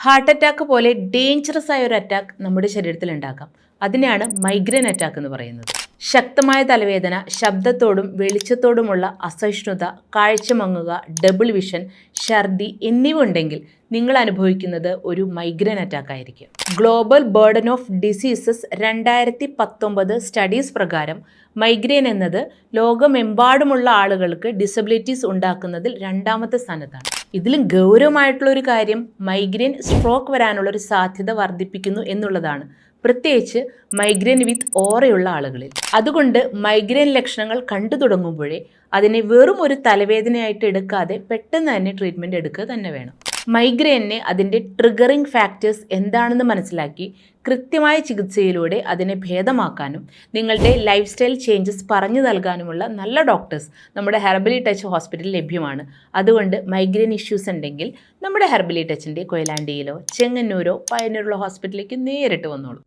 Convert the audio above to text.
Heart attack പോലെ dangerous ആയ ഒരു അറ്റാക്ക് നമ്മുടെ ശരീരത്തിൽ ഉണ്ടാക്കാം. അതിനെയാണ് മൈഗ്രെയിൻ അറ്റാക്ക് എന്ന് പറയുന്നത്. ശക്തമായ തലവേദന, ശബ്ദത്തോടും വെളിച്ചത്തോടുമുള്ള അസഹിഷ്ണുത, കാഴ്ച മങ്ങുക, ഡബിൾ വിഷൻ, ഛർദി എന്നിവ ഉണ്ടെങ്കിൽ നിങ്ങൾ അനുഭവിക്കുന്നത് ഒരു മൈഗ്രെയിൻ അറ്റാക്ക് ആയിരിക്കും. Global burden of diseases 2019 studies പ്രകാരം മൈഗ്രെയിൻ എന്നത് ലോകമെമ്പാടുമുള്ള ആളുകൾക്ക് ഡിസബിലിറ്റീസ് ഉണ്ടാക്കുന്നതിൽ 2ാമത്തെ സ്ഥാനത്താണ്. ഇതിലും ഗൗരവമായിട്ടുള്ള ഒരു കാര്യം മൈഗ്രെയിൻ സ്ട്രോക്ക് വരാനുള്ള ഒരു സാധ്യത വർദ്ധിപ്പിക്കുന്നു എന്നുള്ളതാണ്, പ്രത്യേകിച്ച് മൈഗ്രെയിൻ വിത്ത് ഓറയുള്ള ആളുകളിൽ. അതുകൊണ്ട് മൈഗ്രെയിൻ ലക്ഷണങ്ങൾ കണ്ടു തുടങ്ങുമ്പോഴേ അതിനെ വെറും ഒരു തലവേദനയായിട്ട് എടുക്കാതെ പെട്ടെന്ന് തന്നെ ട്രീറ്റ്മെൻറ്റ് എടുക്കുക തന്നെ വേണം. മൈഗ്രെയിനെ അതിൻ്റെ ട്രിഗറിംഗ് ഫാക്ടേഴ്സ് എന്താണെന്ന് മനസ്സിലാക്കി കൃത്യമായ ചികിത്സയിലൂടെ അതിനെ ഭേദമാക്കാനും നിങ്ങളുടെ ലൈഫ് സ്റ്റൈൽ ചേഞ്ചസ് പറഞ്ഞു നൽകാനുമുള്ള നല്ല ഡോക്ടേഴ്സ് നമ്മുടെ ഹെർബലി ടച്ച് ഹോസ്പിറ്റലിൽ ലഭ്യമാണ്. അതുകൊണ്ട് മൈഗ്രെയിൻ ഇഷ്യൂസ് ഉണ്ടെങ്കിൽ നമ്മുടെ ഹെർബലി ടച്ചിൻ്റെ കൊയിലാണ്ടിയിലോ ചെങ്ങന്നൂരോ പയ്യന്നൂരുള്ള ഹോസ്പിറ്റലിലേക്ക് നേരിട്ട് വന്നോളൂ.